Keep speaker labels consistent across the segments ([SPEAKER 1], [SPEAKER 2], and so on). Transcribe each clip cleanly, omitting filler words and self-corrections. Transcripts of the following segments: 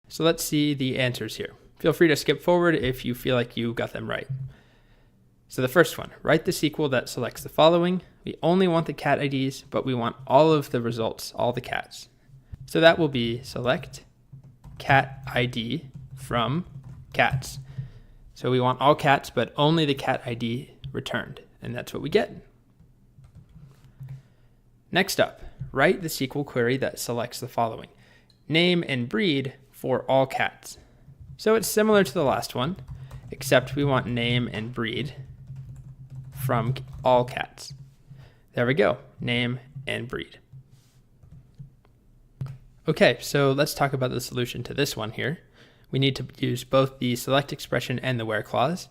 [SPEAKER 1] So let's see the answers here. Feel free to skip forward if you feel like you got them right. So the first one, write the SQL that selects the following. We only want the cat IDs, but we want all of the results, all the cats. So that will be select cat ID from cats. So we want all cats, but only the cat ID returned, and that's what we get. Next up, write the SQL query that selects the following. Name and breed for all cats. So it's similar to the last one, except we want name and breed from all cats. There we go, name and breed. Okay, so let's talk about the solution to this one here. We need to use both the select expression and the where clause.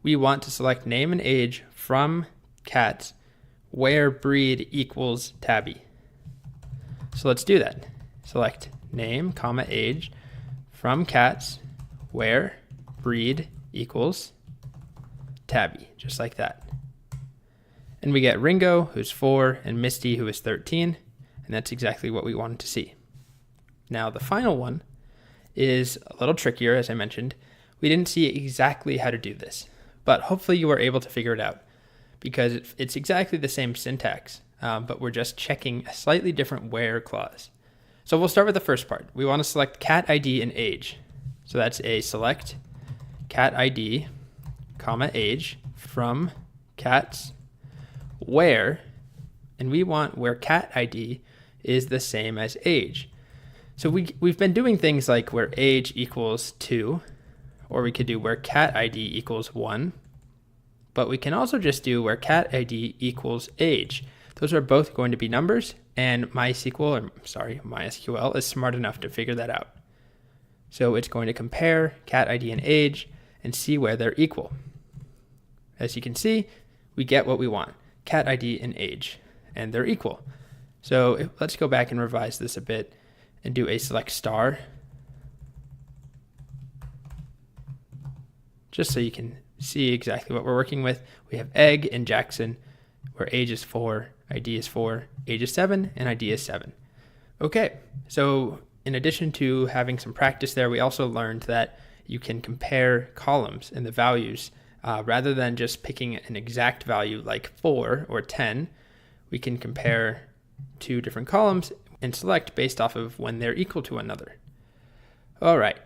[SPEAKER 1] We want to select name and age from cats where breed equals tabby. So let's do that. Select name, comma, age from cats where breed equals tabby, just like that. And we get Ringo, who's 4, and Misty, who is 13, and that's exactly what we wanted to see. Now the final one is a little trickier, as I mentioned. We didn't see exactly how to do this, but hopefully you were able to figure it out because it's exactly the same syntax, but we're just checking a slightly different where clause. So we'll start with the first part. We want to select cat ID and age. So that's a select cat ID, comma, age from cats where, and we want where cat ID is the same as age. So we've been doing things like where age equals 2, or we could do where cat ID equals 1, but we can also just do where cat ID equals age. Those are both going to be numbers, and MySQL is smart enough to figure that out. So it's going to compare cat ID and age and see where they're equal. As you can see, we get what we want, cat ID and age, and they're equal. So let's go back and revise this a bit and do a select star, just so you can see exactly what we're working with. We have Egg and Jackson, where age is 4, ID is 4, age is 7, and ID is 7. Okay, so in addition to having some practice there, we also learned that you can compare columns and the values rather than just picking an exact value like 4 or 10. We can compare two different columns and select based off of when they're equal to another. All right,